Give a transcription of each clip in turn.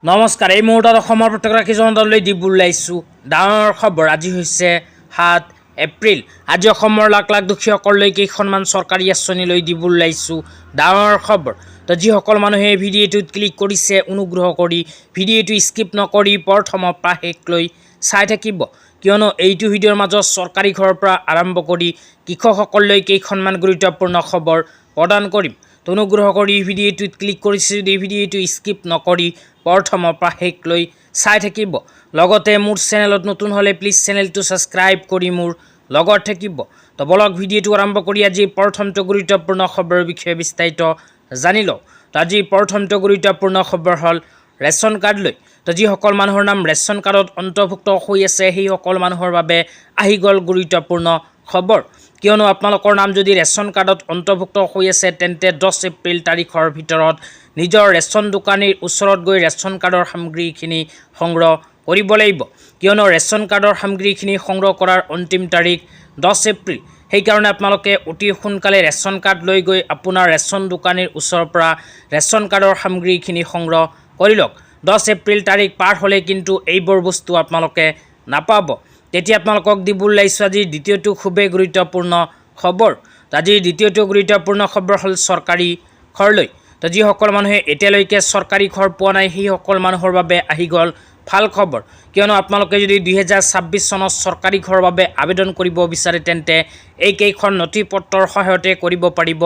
নমস্কাৰ। এই মুহূৰ্তত অসমৰ প্ৰত্যেকগৰাকী জনতালৈ দিব ওলাইছোঁ ডাঙৰ খবৰ। আজি হৈছে ৭ এপ্ৰিল। আজি অসমৰ লাখ লাখ দুখীয়াসকললৈ কেইখনমান চৰকাৰী আঁচনিলৈ দিব ওলাইছোঁ ডাঙৰ খবৰ। তো যিসকল মানুহে ভিডিঅ'টোত ক্লিক কৰিছে অনুগ্ৰহ কৰি ভিডিঅ'টো স্কিপ নকৰি প্ৰথমৰ পৰা শেষলৈ চাই থাকিব, কিয়নো এইটো ভিডিঅ'ৰ মাজত চৰকাৰী ঘৰৰ পৰা আৰম্ভ কৰি কৃষকসকললৈ কেইখনমান গুৰুত্বপূৰ্ণ খবৰ প্ৰদান কৰিম। তো অনুগ্ৰহ কৰি ভিডিঅ'টোত ক্লিক কৰিছে যদি ভিডিঅ'টো স্কিপ নকৰি প্ৰথমৰ পৰা শেষলৈ চাই থাকিব। লগতে মোৰ চেনেলত নতুন হ'লে প্লিজ চেনেলটো ছাবস্ক্ৰাইব কৰি মোৰ লগত থাকিব। তো বলক ভিডিঅ'টো আৰম্ভ কৰি আজি প্ৰথমটো গুৰুত্বপূৰ্ণ খবৰৰ বিষয়ে বিস্তাৰিত জানি লওঁ। তো আজি প্ৰথমটো গুৰুত্বপূৰ্ণ খবৰ হ'ল ৰেচন কাৰ্ড লৈ। তো যিসকল মানুহৰ নাম ৰেচন কাৰ্ডত অন্তৰ্ভুক্ত হৈ আছে সেইসকল মানুহৰ বাবে আহি গ'ল গুৰুত্বপূৰ্ণ খবৰ, কিয়নো আপোনালোকৰ নাম যদি ৰেচন কাৰ্ডত অন্তৰ্ভুক্ত হৈ আছে তেন্তে 10 এপ্ৰিল তাৰিখৰ ভিতৰত নিজৰ ৰেচন দোকানীৰ ওচৰত গৈ ৰেচন কাৰ্ডৰ সামগ্ৰীখিনি সংগ্ৰহ কৰিব লাগিব, কিয়নো ৰেচন কাৰ্ডৰ সামগ্ৰীখিনি সংগ্ৰহ কৰাৰ অন্তিম তাৰিখ 10 এপ্ৰিল। সেইকাৰণে আপোনালোকে অতি সোনকালে ৰেচন কাৰ্ড লৈ গৈ আপোনাৰ ৰেচন দোকানীৰ ওচৰৰ পৰা ৰেচন কাৰ্ডৰ সামগ্ৰীখিনি সংগ্ৰহ কৰি লওক। 10 এপ্ৰিল তাৰিখ পাৰ হ'লে কিন্তু এইবোৰ বস্তু আপোনালোকে নাপাব। তেতিয়া আপোনালোকক দিব ওলাইছোঁ আজিৰ দ্বিতীয়টো খুবেই গুৰুত্বপূৰ্ণ খবৰ। আজিৰ দ্বিতীয়টো গুৰুত্বপূৰ্ণ খবৰ হ'ল চৰকাৰী ঘৰলৈ। তো যিসকল মানুহে এতিয়ালৈকে চৰকাৰী ঘৰ পোৱা নাই সেইসকল মানুহৰ বাবে আহি গ'ল ভাল খবৰ, কিয়নো আপোনালোকে যদি 2026 চনত চৰকাৰী ঘৰৰ বাবে আবেদন কৰিব বিচাৰে তেন্তে এইকেইখন নথি পত্ৰৰ সহায়তে কৰিব পাৰিব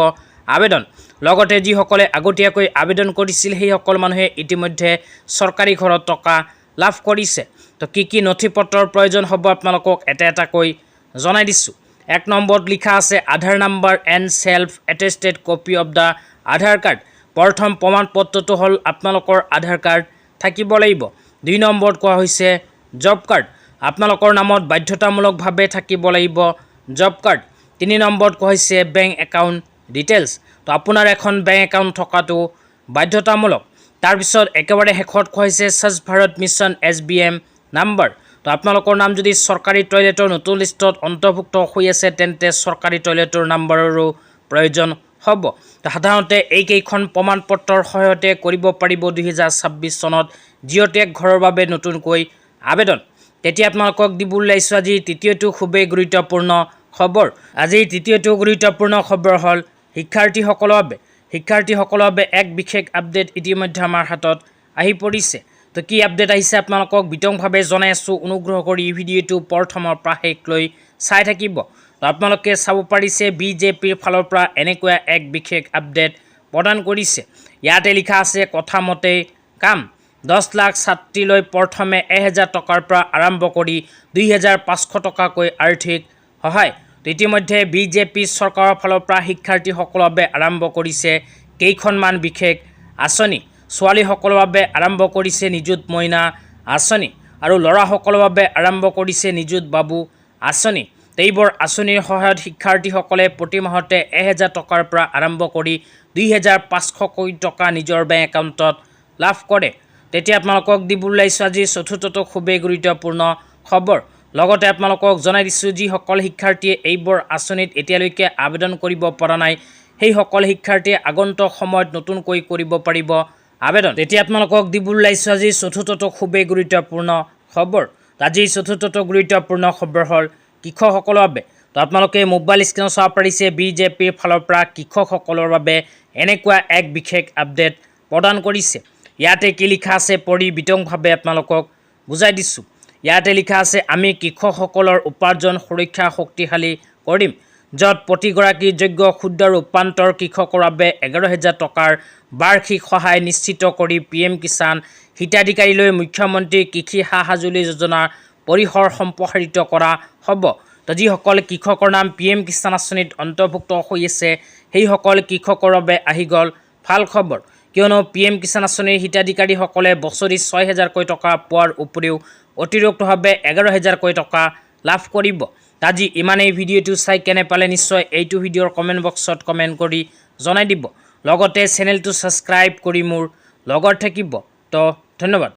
আবেদন। লগতে যিসকলে আগতীয়াকৈ আবেদন কৰিছিল সেইসকল মানুহে ইতিমধ্যে চৰকাৰী ঘৰত টকা লাভ কৰিছে। তো কি নথি পত্ৰৰ প্ৰয়োজন হ'ব আপোনালোকক এটা এটাকৈ জনাই দিছোঁ। 1 নম্বৰত লিখা আছে Aadhaar number and self attested copy of the Aadhaar card. প্ৰথম প্ৰমাণপত্ৰটো হ'ল আপোনালোকৰ আধাৰ কাৰ্ড থাকিব লাগিব। 2 নম্বৰত কোৱা হৈছে জব কাৰ্ড। আপোনালোকৰ নামত বাধ্যতামূলকভাৱে থাকিব লাগিব জব কাৰ্ড। 3 নম্বৰত কোৱা হৈছে বেংক একাউণ্ট ডিটেইলছ। তো আপোনাৰ এখন বেংক একাউণ্ট থকাটো বাধ্যতামূলক। তাৰপিছত একেবাৰে শেষত কোৱা হৈছে স্বচ্ছ ভাৰত মিছন SBM নাম্বাৰ। তো আপোনালোকৰ নাম যদি চৰকাৰী টয়লেটৰ নতুন লিষ্টত অন্তৰ্ভুক্ত হৈ আছে তেন্তে চৰকাৰী টয়লেটৰ নাম্বাৰৰো প্ৰয়োজন হ'ব। তো সাধাৰণতে এইকেইখন প্ৰমাণপত্ৰৰ সহায়তে কৰিব পাৰিব 2026 চনত জিঅ'টেক ঘৰৰ বাবে নতুনকৈ আবেদন। তেতিয়া আপোনালোকক দিব ওলাইছোঁ আজি তৃতীয়টো খুবেই গুৰুত্বপূৰ্ণ খবৰ। আজিৰ তৃতীয়টো গুৰুত্বপূৰ্ণ খবৰ হ'ল শিক্ষাৰ্থীসকলৰ বাবে। শিক্ষাৰ্থীসকলৰ বাবে এক বিশেষ আপডেট ইতিমধ্যে আমাৰ হাতত আহি পৰিছে। তো কি আপডেট আহিছে আপোনালোকক বিতংভাৱে জনাই আছোঁ, অনুগ্ৰহ কৰি ভিডিঅ'টো প্ৰথমৰ পৰা শেষলৈ চাই থাকিব। তো আপোনালোকে চাব পাৰিছে BJPৰ ফালৰ পৰা এনেকুৱা এক বিশেষ আপডেট প্ৰদান কৰিছে। ইয়াতে লিখা আছে কথামতে কাম। 10 লাখ ছাত্ৰীলৈ প্ৰথমে 1000 টকাৰ পৰা আৰম্ভ কৰি 2500 টকাকৈ আৰ্থিক সহায়। ইতিমধ্যে BJP চৰকাৰৰ ফালৰ পৰা শিক্ষাৰ্থীসকলৰ বাবে আৰম্ভ কৰিছে কেইখনমান বিশেষ আঁচনি। ছোৱালীসকলৰ বাবে আৰম্ভ কৰিছে নিযুত মইনা আঁচনি আৰু ল'ৰাসকলৰ বাবে আৰম্ভ কৰিছে নিযুত বাবু আঁচনি। এইবোৰ আঁচনিৰ সহায়ত শিক্ষাৰ্থীসকলে প্ৰতি মাহতে 1000 টকাৰ পৰা আৰম্ভ কৰি 2500 টকা নিজৰ বেংক একাউণ্টত লাভ কৰে। তেতিয়া আপোনালোকক দিব ওলাইছোঁ আজি চতুৰ্থটো খুবেই গুৰুত্বপূৰ্ণ খবৰ। লগতে আপোনালোকক জনাই দিছোঁ যিসকল শিক্ষাৰ্থীয়ে এইবোৰ আঁচনিত এতিয়ালৈকে আবেদন কৰিব পৰা নাই সেইসকল শিক্ষাৰ্থীয়ে আগন্তুক সময়ত নতুনকৈ কৰিব পাৰিব আবেদন। তেতিয়া আপোনালোকক দিব ওলাইছোঁ আজি চতুৰ্থটো খুবেই গুৰুত্বপূৰ্ণ খবৰ। আজিৰ চতুৰ্থটো গুৰুত্বপূৰ্ণ খবৰ হ'ল কৃষকসকলৰ বাবে। তো আপোনালোকে মোবাইল স্ক্ৰীনত চাব পাৰিছে BJPৰ ফালৰ পৰা কৃষকসকলৰ বাবে এনেকুৱা এক বিশেষ আপডেট প্ৰদান কৰিছে। ইয়াতে কি লিখা আছে পঢ়ি বিতংভাৱে আপোনালোকক বুজাই দিছোঁ। ইয়াতে লিখা আছে আমি কৃষকসকলৰ উপাৰ্জন সুৰক্ষা শক্তিশালী কৰিম, য'ত প্ৰতিগৰাকী যোগ্য ক্ষুদ্ৰ ৰূপান্তৰ কৃষকৰ বাবে 11000 টকাৰ বাৰ্ষিক সহায় নিশ্চিত কৰি PM কিষাণ হিতাধিকাৰীলৈ মুখ্যমন্ত্ৰী কৃষি সা-সঁজুলি যোজনাৰ পৰিসৰ সম্প্ৰসাৰিত কৰা হ'ব। তো যিসকল কৃষকৰ নাম PM কিষাণ আঁচনিত অন্তৰ্ভুক্ত হৈ আছে সেইসকল কৃষকৰ বাবে আহি গ'ল ভাল খবৰ, কিয়নো PM কিষাণ আঁচনিৰ হিতাধিকাৰীসকলে বছৰি 6000কৈ টকা পোৱাৰ উপৰিও অতিৰিক্তভাৱে 11000কৈ টকা লাভ কৰিব। আজি ইমানেই। ভিডিঅ'টো চাই কেনে পালে নিশ্চয় এইটো ভিডিঅ'ৰ কমেণ্ট বক্সত কমেণ্ট কৰি জনাই দিব। লগতে চেনেলটো ছাবস্ক্ৰাইব কৰি মোৰ লগত থাকিব। তো ধন্যবাদ।